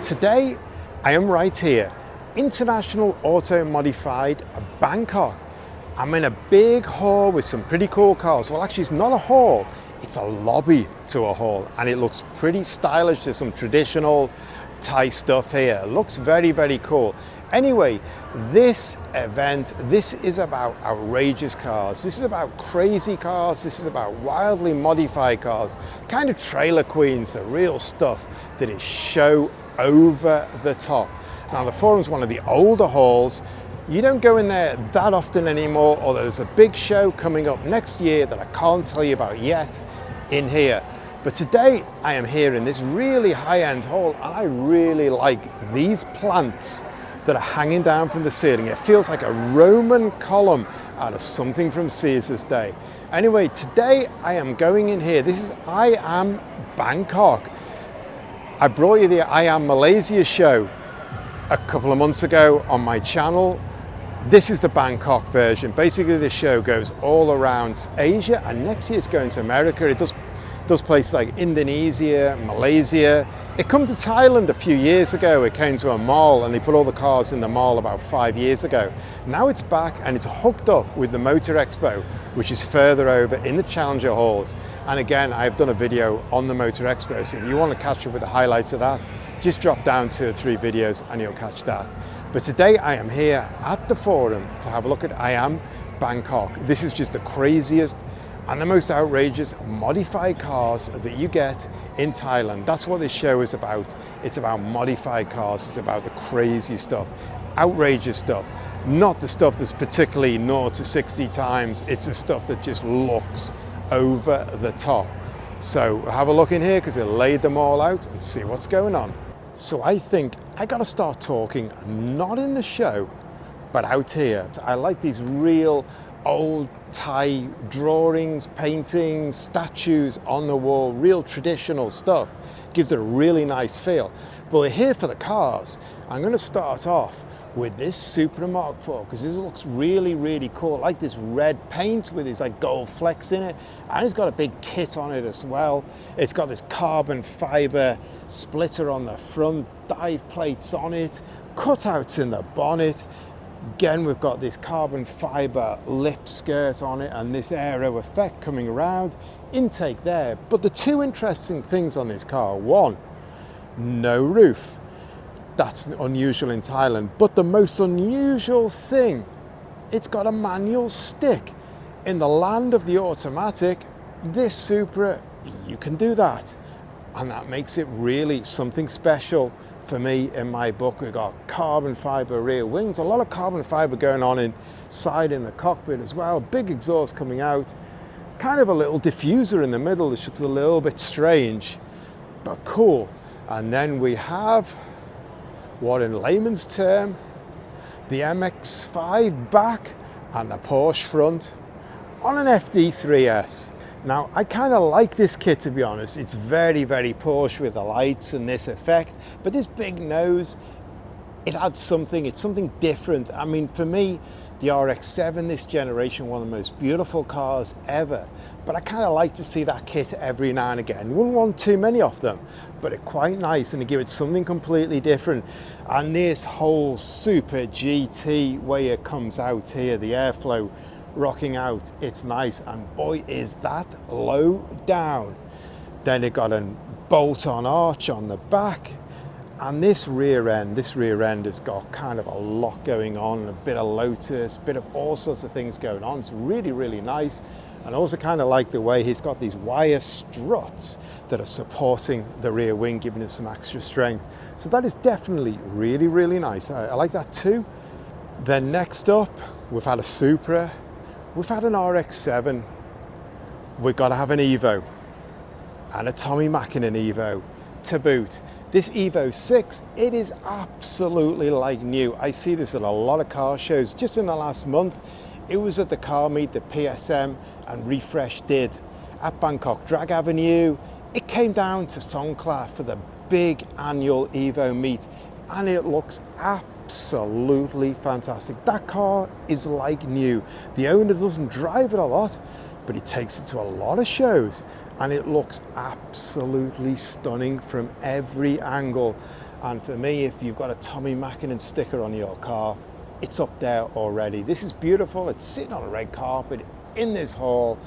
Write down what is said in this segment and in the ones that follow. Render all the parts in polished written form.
Today, I am right here, International Auto Modified Bangkok. I'm in a big hall with some pretty cool cars. Well, actually, it's not a hall, it's a lobby to a hall, and it looks pretty stylish. There's some traditional Thai stuff here. It looks very, very cool. Anyway, this event, this is about outrageous cars. This is about crazy cars. This is about wildly modified cars, kind of trailer queens, the real stuff that is show over the top. Now, the Forum's one of the older halls. You don't go in there that often anymore, although there's a big show coming up next year that I can't tell you about yet in here. But today I am here in this really high-end hall, and I really like these plants that are hanging down from the ceiling. It feels like a Roman column out of something from Caesar's day. Anyway, today I am going in here. This is IAM Bangkok. I brought you the IAM Malaysia show a couple of months ago on my channel. This is the Bangkok version. Basically, the show goes all around Asia, and next year it's going to America. It does places like Indonesia, Malaysia. It came to Thailand a few years ago. It came to a mall, and they put all the cars in the mall about 5 years ago. Now it's back, and it's hooked up with the Motor Expo, which is further over in the Challenger halls. And again, I've done a video on the Motor Expo, so if you want to catch up with the highlights of that, just drop down 2 or 3 videos and you'll catch that. But today I am here at the Forum to have a look at IAM Bangkok. This is just the craziest and the most outrageous modified cars that you get in Thailand. That's what this show is about. It's about modified cars. It's about the crazy stuff, outrageous stuff, not the stuff that's particularly 0 to 60 times. It's the stuff that just looks over the top. So have a look in here because they laid them all out and see what's going on. So I think I got to start talking, not in the show, but out here. I like these real old Thai drawings, paintings, statues on the wall, real traditional stuff. Gives it a really nice feel. But we're here for the cars. I'm going to start off with this Supra Mark IV because this looks really, really cool. I like this red paint with these like gold flecks in it, and it's got a big kit on it as well. It's got this carbon fiber splitter on the front, dive plates on it, cutouts in the bonnet. Again, we've got this carbon fiber lip skirt on it and this aero effect coming around, intake there. But the 2 interesting things on this car: 1, no roof. That's unusual in Thailand. But the most unusual thing, it's got a manual stick. In the land of the automatic, this Supra, you can do that. And that makes it really something special for me in my book. We've got carbon fiber rear wings, a lot of carbon fiber going on inside in the cockpit as well. Big exhaust coming out, kind of a little diffuser in the middle, which looks a little bit strange, but cool. And then we have, what in layman's term, the MX-5 back and the Porsche front on an FD3S. Now, I kind of like this kit, to be honest. It's very, very Porsche with the lights and this effect, but this big nose, it adds something. It's something different. I mean, for me, the RX-7 this generation, one of the most beautiful cars ever, but I kind of like to see that kit every now and again. Wouldn't want too many of them, but it's quite nice, and to give it something completely different. And this whole Super GT way it comes out here, the airflow rocking out, it's nice, and boy is that low down. Then it got a bolt-on arch on the back, and this rear end has got kind of a lot going on, a bit of Lotus, a bit of all sorts of things going on. It's really, really nice. And I also kind of like the way he's got these wire struts that are supporting the rear wing, giving it some extra strength. So that is definitely really, really nice. I like that too. Then next up, we've had a Supra, we've had an RX-7, we've got to have an Evo, and a Tommy Mackinnon Evo to boot. This Evo 6, it is absolutely like new. I see this at a lot of car shows. Just in the last month, it was at the car meet that PSM and Refresh did at Bangkok Drag Avenue. It came down to Songkhla for the big annual Evo meet, and it looks absolutely fantastic. That car is like new. The owner doesn't drive it a lot, but he takes it to a lot of shows, and it looks absolutely stunning from every angle. And for me, if you've got a Tommy Mackinnon sticker on your car, it's up there already. This is beautiful. It's sitting on a red carpet in this hall,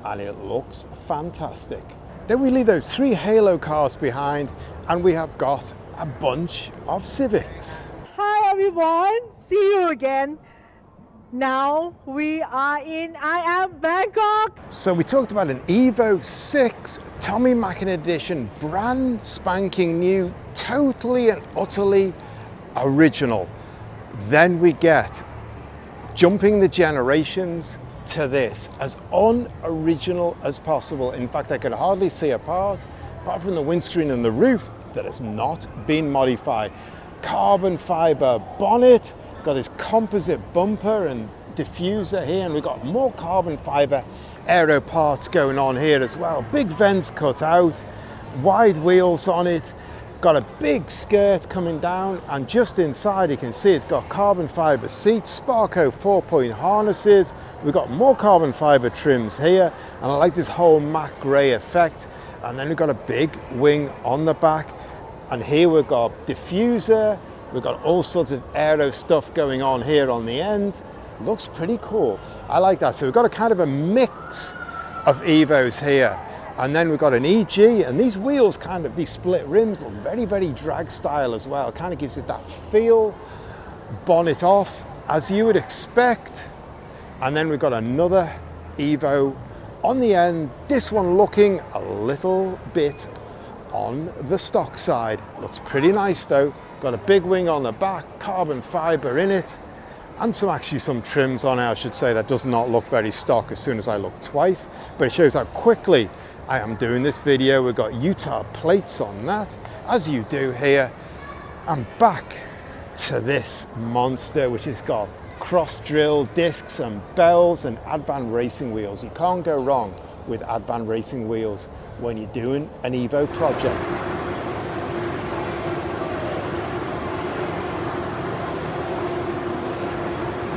and it looks fantastic. Then we leave those 3 Halo cars behind, and we have got a bunch of Civics. Hi everyone, see you again. Now we are in IAM Bangkok. So we talked about an Evo 6 Tommy Mackinnon edition, brand spanking new, totally and utterly original. Then we get, jumping the generations, to this, as unoriginal as possible. In fact, I could hardly see a part, apart from the windscreen and the roof, that has not been modified. Carbon fiber bonnet, got this composite bumper and diffuser here, and we've got more carbon fiber aero parts going on here as well. Big vents cut out, wide wheels on it, got a big skirt coming down, and just inside you can see it's got carbon fiber seats, Sparco 4-point harnesses. We've got more carbon fiber trims here, and I like this whole matte grey effect. And then we've got a big wing on the back, and here we've got diffuser, we've got all sorts of aero stuff going on here on the end. Looks pretty cool. I like that. So we've got a kind of a mix of Evos here. And then we've got an EG, and these wheels, kind of these split rims, look very, very drag style as well. Kind of gives it that feel. Bonnet off, as you would expect. And then we've got another Evo on the end. This one looking a little bit on the stock side. Looks pretty nice though. Got a big wing on the back, carbon fiber in it, and some trims on it, I should say. That does not look very stock as soon as I look twice, but it shows how quickly I am doing this video. We've got Utah plates on that, as you do here. And back to this monster, which has got cross-drill discs and bells and Advan racing wheels. You can't go wrong with Advan racing wheels when you're doing an Evo project.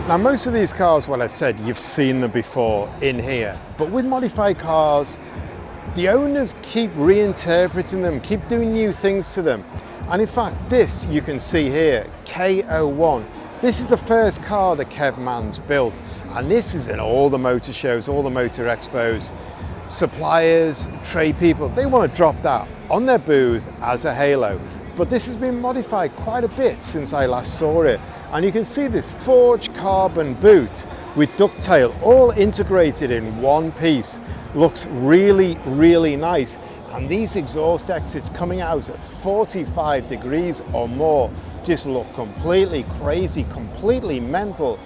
Now, most of these cars, well, I've said you've seen them before in here, but with modified cars, the owners keep reinterpreting them, keep doing new things to them. And in fact, this you can see here, K01. This is the first car that Kev Mann's built, and this is in all the motor shows, all the motor expos. Suppliers, trade people, they want to drop that on their booth as a Halo. But this has been modified quite a bit since I last saw it. And you can see this forged carbon boot with ducktail all integrated in one piece. Looks really, really nice. And these exhaust exits coming out at 45 degrees or more just look completely crazy, completely mental.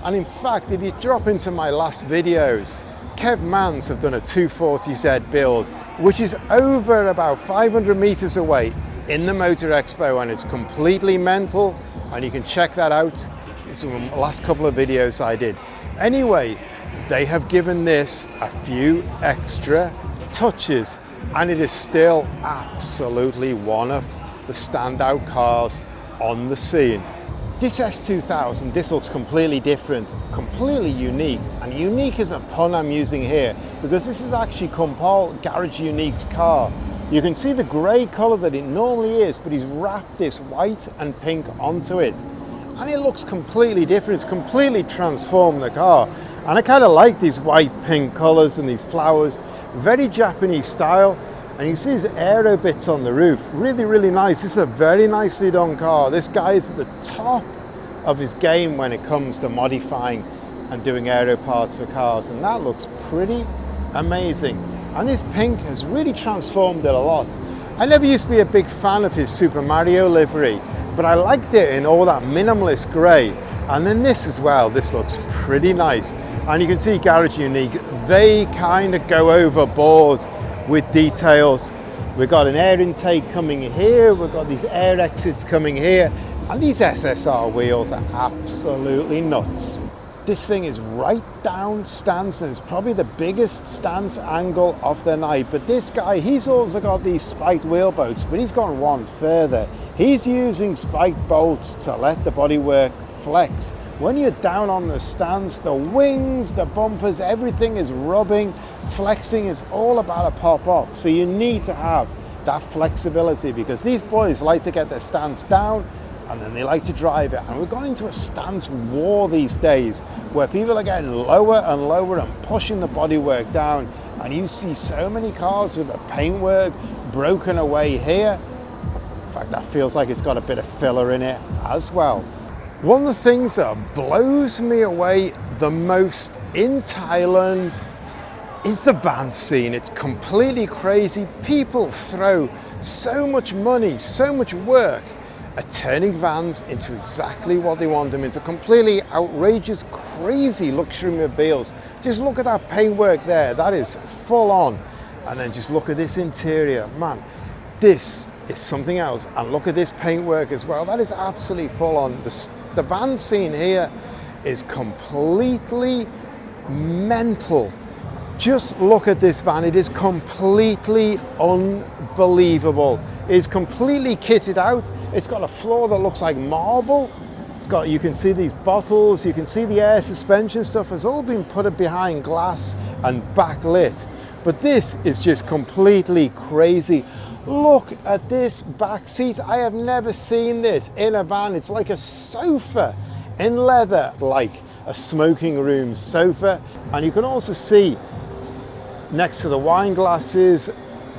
And in fact, if you drop into my last videos, Kev Mann's have done a 240Z build, which is over about 500 meters away in the Motor Expo, and it's completely mental, and you can check that out. It's one of the last couple of videos I did. Anyway, they have given this a few extra touches, and it is still absolutely one of the standout cars on the scene. This S2000, this looks completely different, completely unique, and unique is a pun I'm using here because this is actually Compal Garage Unique's car. You can see the grey colour that it normally is, but he's wrapped this white and pink onto it, and it looks completely different. It's completely transformed the car, and I kind of like these white pink colours and these flowers, very Japanese style. And you can see his aero bits on the roof, really, really nice. This is a very nicely done car. This guy is at the top of his game when it comes to modifying and doing aero parts for cars, and that looks pretty amazing. And this pink has really transformed it a lot. I never used to be a big fan of his Super Mario livery, but I liked it in all that minimalist grey. And then this as well, this looks pretty nice. And you can see Garage Unique, they kind of go overboard with details. We've got an air intake coming here, we've got these air exits coming here, and these SSR wheels are absolutely nuts. This thing is right down stance, and it's probably the biggest stance angle of the night. But this guy, he's also got these spiked wheel bolts, but he's gone one further. He's using spiked bolts to let the bodywork flex. When you're down on the stance, the wings, the bumpers, everything is rubbing, flexing. It's all about a pop off. So you need to have that flexibility, because these boys like to get their stance down and then they like to drive it. And we've gone into a stance war these days where people are getting lower and lower and pushing the bodywork down. And you see so many cars with the paintwork broken away here. In fact, that feels like it's got a bit of filler in it as well. One of the things that blows me away the most in Thailand is the van scene. It's completely crazy. People throw so much money, so much work at turning vans into exactly what they want them into. Completely outrageous, crazy luxury mobiles. Just look at that paintwork there. That is full on. And then just look at this interior. Man, this is something else. And look at this paintwork as well. That is absolutely full on. The van scene here is completely mental. Just look at this van. It is completely unbelievable. It is completely kitted out. It's got a floor that looks like marble. You can see these bottles, you can see the air suspension stuff has all been put behind glass and backlit. But this is just completely crazy. Look at this back seat. I have never seen this in a van. It's like a sofa in leather, like a smoking room sofa. And you can also see next to the wine glasses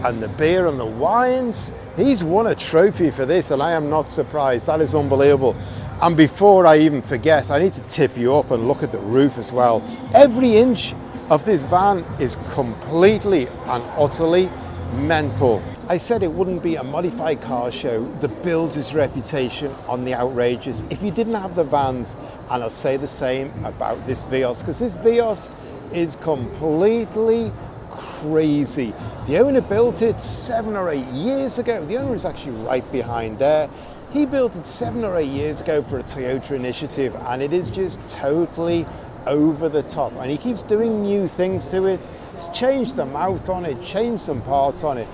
and the beer and the wines, he's won a trophy for this, and I am not surprised. That is unbelievable. And before I even forget, I need to tip you up and look at the roof as well. Every inch of this van is completely and utterly mental. I said it wouldn't be a modified car show that builds its reputation on the outrageous if you didn't have the vans. And I'll say the same about this Vios, because this Vios is completely crazy. The owner built it 7 or 8 years ago. The owner is actually right behind there. He built it 7 or 8 years ago for a Toyota initiative, and it is just totally over the top. And he keeps doing new things to it. It's changed the mouth on it, changed some parts on it,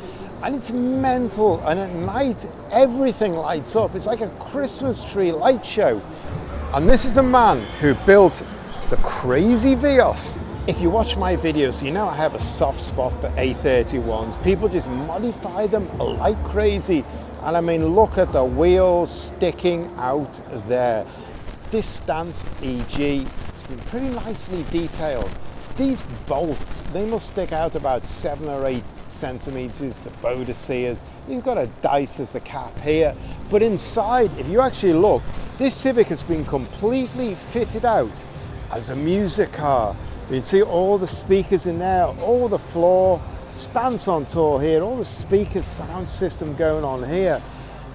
and it's mental. And at night, everything lights up. It's like a Christmas tree light show. And this is the man who built the crazy Vios. If you watch my videos, you know I have a soft spot for A31s. People just modify them like crazy. And I mean, look at the wheels sticking out there. This stance EG has been pretty nicely detailed. These bolts, they must stick out about 7 or 8 centimeters, the Bodicias. He's got a dice as the cap here. But inside, if you actually look, this Civic has been completely fitted out as a music car. You can see all the speakers in there, all the floor, stance on tour here, all the speakers, sound system going on here.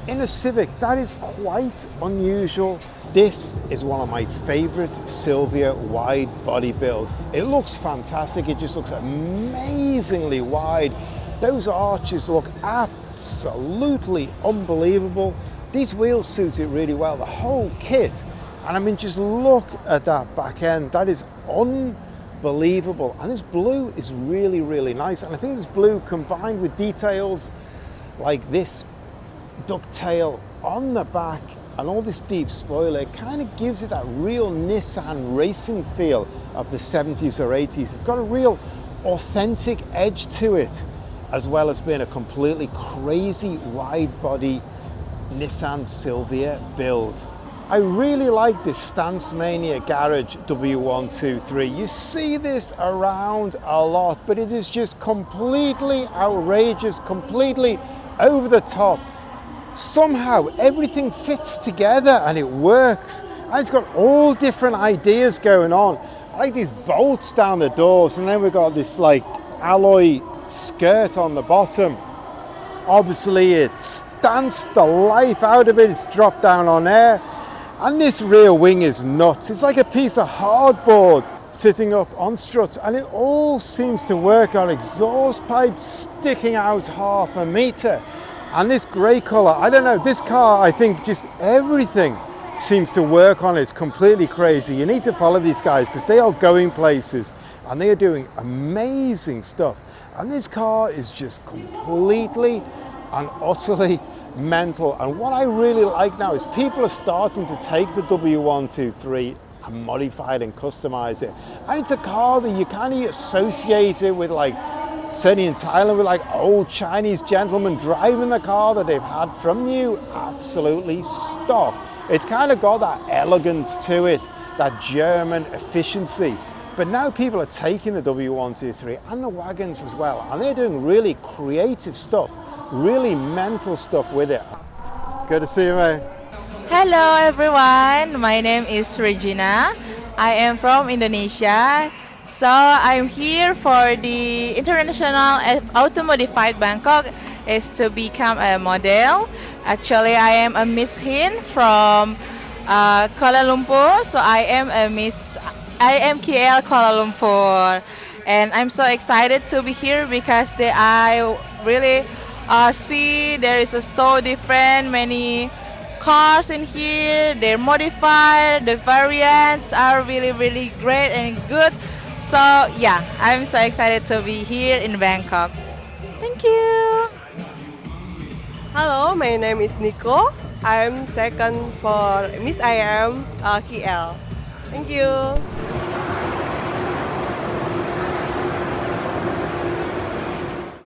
In a Civic, that is quite unusual. This is one of my favorite Silvia wide body build. It looks fantastic. It just looks amazingly wide. Those arches look absolutely unbelievable. These wheels suit it really well, the whole kit. And I mean, just look at that back end. That is unbelievable. And this blue is really, really nice. And I think this blue combined with details like this ducktail on the back and all this deep spoiler, it kind of gives it that real Nissan racing feel of the 70s or 80s. It's got a real authentic edge to it, as well as being a completely crazy wide body Nissan Silvia build. I really like this Stance Mania Garage W123. You see this around a lot, but it is just completely outrageous, completely over the top. Somehow everything fits together and it works. And it's got all different ideas going on. I like these bolts down the doors, and then we've got this like alloy skirt on the bottom. Obviously it stands the life out of it. It's dropped down on air. And this rear wing is nuts. It's like a piece of hardboard sitting up on struts, and it all seems to work. Our exhaust pipe sticking out 1/2 meter. And this grey colour, I don't know, this car, I think just everything seems to work on it. It's completely crazy. You need to follow these guys because they are going places and they are doing amazing stuff. And this car is just completely and utterly mental. And what I really like now is people are starting to take the W123 and modify it and customize it. And it's a car that you kind of associate it with like certainly in Thailand with like old Chinese gentlemen driving the car that they've had from you, absolutely stock. It's kind of got that elegance to it, that German efficiency. But now people are taking the W123 and the wagons as well, and they're doing really creative stuff, really mental stuff with it. Good to see you, mate. Hello everyone, my name is Regina. I am from Indonesia. So I'm here for the International Automotive Fight Bangkok is to become a model. Actually, I am a Miss Hind from Kuala Lumpur. So I am a Miss IAM Kuala Lumpur. And I'm so excited to be here because I really see there is so different many cars in here. They're modified, the variants are really great and good. So yeah, I'm so excited to be here in Bangkok. Thank you. Hello, my name is Nico. I'm second for Miss IAM KL. Thank you.